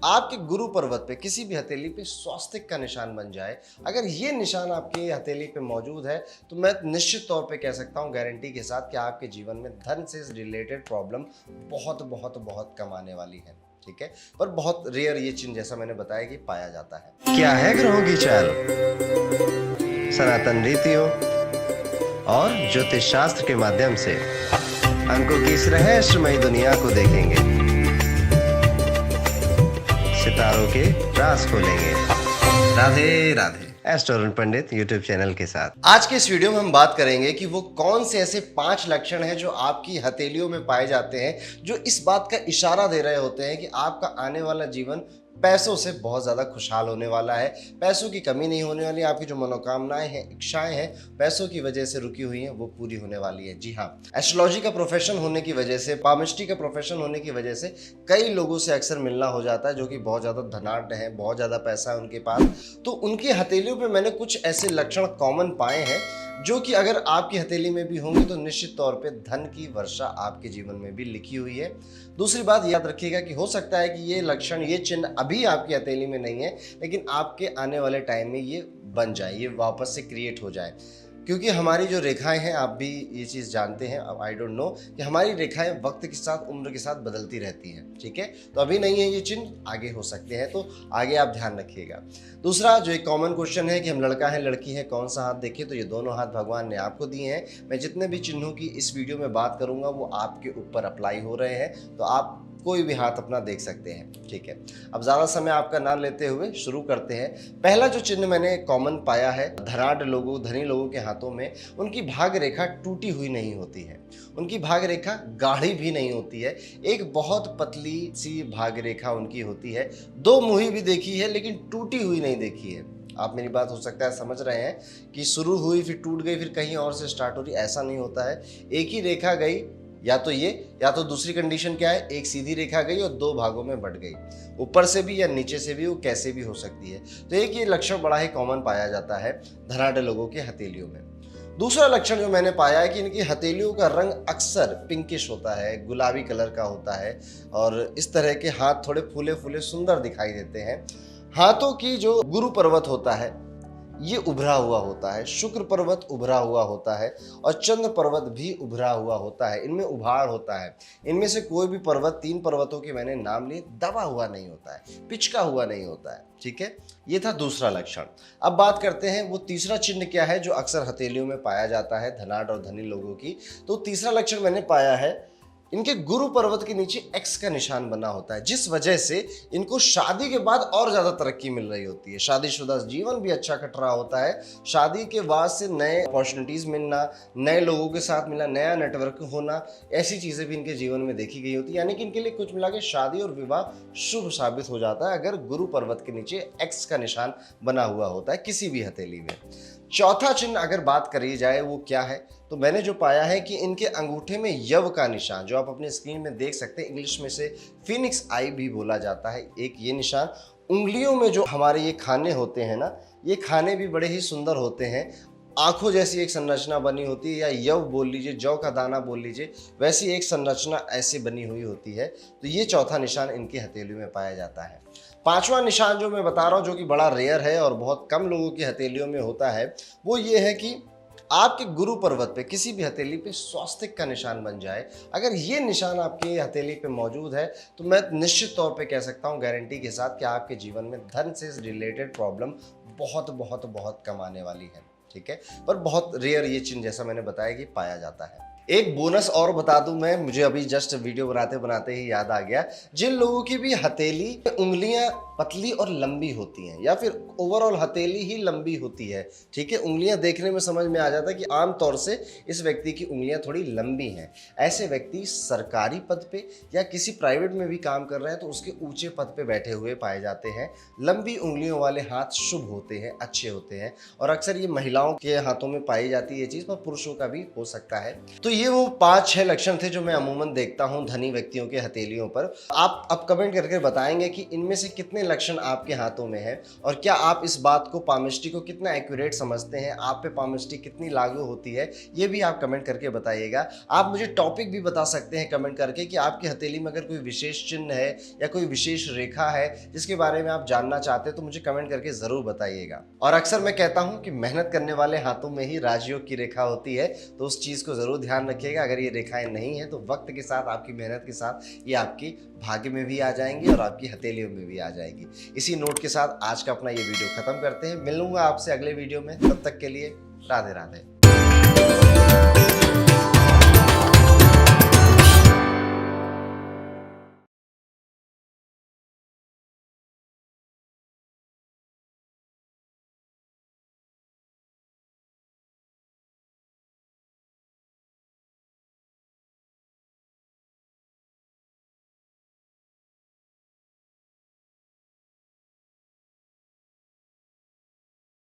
आपके गुरु पर्वत पे किसी भी हथेली पे स्वास्तिक का निशान बन जाए, अगर ये निशान आपके हथेली पे मौजूद है तो मैं निश्चित तौर पे कह सकता हूँ गारंटी के साथ कि आपके जीवन में धन से रिलेटेड प्रॉब्लम बहुत बहुत बहुत कम आने वाली है। ठीक है, पर बहुत रेयर ये चिन्ह जैसा मैंने बताया कि पाया जाता है। क्या है ग्रहों की चाल, सनातन रीतियों और ज्योतिष शास्त्र के माध्यम से अंकों की इस रहस्यमयी दुनिया को देखेंगे, सितारों के राज खोलेंगे। राधे राधे। एस्ट्रो पंडित यूट्यूब चैनल के साथ आज के इस वीडियो में हम बात करेंगे कि वो कौन से ऐसे 5 लक्षण हैं जो आपकी हथेलियों में पाए जाते हैं, जो इस बात का इशारा दे रहे होते हैं कि आपका आने वाला जीवन पैसों से बहुत ज़्यादा खुशहाल होने वाला है, पैसों की कमी नहीं होने वाली, आपकी जो मनोकामनाएं हैं, इच्छाएं हैं, पैसों की वजह से रुकी हुई हैं, वो पूरी होने वाली है। जी हाँ, एस्ट्रोलॉजी का प्रोफेशन होने की वजह से, पामिस्ट्री का प्रोफेशन होने की वजह से कई लोगों से अक्सर मिलना हो जाता है जो कि बहुत ज़्यादा धनाढ्य हैं, बहुत ज़्यादा पैसा है उनके पास, तो उनकी हथेलियों पर मैंने कुछ ऐसे लक्षण कॉमन पाए हैं जो कि अगर आपकी हथेली में भी होंगे तो निश्चित तौर पे धन की वर्षा आपके जीवन में भी लिखी हुई है। दूसरी बात याद रखिएगा कि हो सकता है कि ये लक्षण, ये चिन्ह अभी आपकी हथेली में नहीं है, लेकिन आपके आने वाले टाइम में ये बन जाए, ये वापस से क्रिएट हो जाए, क्योंकि हमारी जो रेखाएं हैं, आप भी ये चीज़ जानते हैं, अब आई डोंट नो, कि हमारी रेखाएं वक्त के साथ, उम्र के साथ बदलती रहती हैं। ठीक है, तो अभी नहीं है ये चिन्ह, आगे हो सकते हैं, तो आगे आप ध्यान रखिएगा। दूसरा जो एक कॉमन क्वेश्चन है कि हम लड़का है लड़की है कौन सा हाथ देखें, तो ये दोनों हाथ भगवान ने आपको दिए हैं। मैं जितने भी चिन्हों की इस वीडियो में बात करूंगा वो आपके ऊपर अप्लाई हो रहे हैं, तो आप कोई भी हाथ अपना देख सकते हैं। ठीक है, अब ज़्यादा समय आपका ना लेते हुए शुरू करते हैं। पहला जो चिन्ह मैंने कॉमन पाया है, धनाढ्य लोगों, धनी लोगों के हाथों में उनकी भाग रेखा टूटी हुई नहीं होती है, उनकी भाग रेखा गाढ़ी भी नहीं होती है, एक बहुत पतली सी भाग रेखा उनकी होती है। दो मुही भी देखी है लेकिन टूटी हुई नहीं देखी है। आप मेरी बात हो सकता है समझ रहे हैं कि शुरू हुई फिर टूट गई फिर कहीं और से स्टार्ट हो रही, ऐसा नहीं होता है। एक ही रेखा गई, या तो ये, या तो दूसरी कंडीशन क्या है, एक सीधी रेखा गई और 2 भागों में बट गई, ऊपर से भी या नीचे से भी, वो कैसे भी हो सकती है। तो एक ये लक्षण बड़ा ही कॉमन पाया जाता है धनाढ्य लोगों के हथेलियों में। दूसरा लक्षण जो मैंने पाया है कि इनकी हथेलियों का रंग अक्सर पिंकिश होता है, गुलाबी कलर का होता है, और इस तरह के हाथ थोड़े फूले फूले सुंदर दिखाई देते हैं। हाथों की जो गुरु पर्वत होता है ये उभरा हुआ होता है, शुक्र पर्वत उभरा हुआ होता है, और चंद्र पर्वत भी उभरा हुआ होता है, इनमें उभार होता है। इनमें से कोई भी पर्वत, 3 पर्वतों के मैंने नाम लिए, दबा हुआ नहीं होता है, पिचका हुआ नहीं होता है। ठीक है, ये था दूसरा लक्षण। अब बात करते हैं वो तीसरा चिन्ह क्या है जो अक्सर हथेलियों में पाया जाता है धनाढ्य और धनी लोगों की। तो तीसरा लक्षण मैंने पाया है, इनके गुरु पर्वत के नीचे एक्स का निशान बना होता है, जिस वजह से इनको शादी के बाद और ज्यादा तरक्की मिल रही होती है। शादीशुदा जीवन भी अच्छा कट रहा होता है, शादी के बाद से नए अपॉर्चुनिटीज मिलना, नए लोगों के साथ मिलना, नया नेटवर्क होना, ऐसी चीजें भी इनके जीवन में देखी गई होती है। यानी कि इनके लिए कुछ मिला के शादी और विवाह शुभ साबित हो जाता है अगर गुरु पर्वत के नीचे एक्स का निशान बना हुआ होता है किसी भी हथेली में। चौथा चिन्ह अगर बात करी जाए वो क्या है, तो मैंने जो पाया है कि इनके अंगूठे में यव का निशान, जो आप अपने स्क्रीन में देख सकते हैं, इंग्लिश में से फिनिक्स आई भी बोला जाता है, एक ये निशान। उंगलियों में जो हमारे ये खाने होते हैं ना, ये खाने भी बड़े ही सुंदर होते हैं, आंखों जैसी एक संरचना बनी होती है, या यव बोल लीजिए, जौ का दाना बोल लीजिए, वैसी एक संरचना ऐसे बनी हुई होती है। तो ये चौथा निशान इनकी हथेलियों में पाया जाता है। पांचवा निशान जो मैं बता रहा हूँ, जो कि बड़ा रेयर है और बहुत कम लोगों की हथेलियों में होता है, वो ये है कि आपके गुरु पर्वत पे किसी भी हथेली पे स्वास्तिक का निशान बन जाए। अगर ये निशान आपकी हथेली पे मौजूद है तो मैं निश्चित तौर पे कह सकता हूँ गारंटी के साथ कि आपके जीवन में धन से रिलेटेड प्रॉब्लम बहुत बहुत बहुत कम आने वाली है। ठीक है, पर बहुत रेयर ये चिन्ह जैसा मैंने बताया कि पाया जाता है। एक बोनस और बता दूं मैं, मुझे अभी जस्ट वीडियो बनाते बनाते ही याद आ गया, जिन लोगों की भी हथेली उंगलियां पतली और लंबी होती हैं, या फिर ओवरऑल हथेली ही लंबी होती है, ठीक है, उंगलियां देखने में समझ में आ जाता है कि आमतौर से इस व्यक्ति की उंगलियां थोड़ी लंबी हैं, ऐसे व्यक्ति सरकारी पद पे या किसी प्राइवेट में भी काम कर रहे हैं तो उसके ऊंचे पद पे बैठे हुए पाए जाते हैं। लंबी उंगलियों वाले हाथ शुभ होते हैं, अच्छे होते हैं, और अक्सर ये महिलाओं के हाथों में पाई जाती है ये चीज़, पर पुरुषों का भी हो सकता है। तो ये वो 5-6 लक्षण थे जो मैं अमूमन देखता हूँ धनी व्यक्तियों के हथेलियों पर। आप अब कमेंट करके बताएंगे कि इनमें से कितने लक्षण आपके हाथों में है और क्या आप इस बात को पामिस्ट्री को कितना एक्यूरेट समझते हैं, आप पे पामिस्ट्री कितनी लागू होती है, ये भी आप कमेंट करके बताइएगा। आप मुझे टॉपिक भी बता सकते हैं कमेंट करके कि आपकी हथेली में अगर कोई विशेष चिन्ह है या कोई विशेष रेखा है जिसके बारे में आप जानना चाहते हैं तो मुझे कमेंट करके ज़रूर बताइएगा। और अक्सर मैं कहता हूँ कि मेहनत करने वाले हाथों में ही राजयोग की रेखा होती है, तो उस चीज़ को ज़रूर ध्यान रखिएगा। अगर ये रेखाएं नहीं हैं तो वक्त के साथ आपकी मेहनत के साथ ये आपकी भाग्य में भी आ जाएंगी और आपकी हथेलियों में भी आ जाएगी। इसी नोट के साथ आज का अपना ये वीडियो खत्म करते हैं। मिलूंगा आपसे अगले वीडियो में, तब तक के लिए राधे राधे।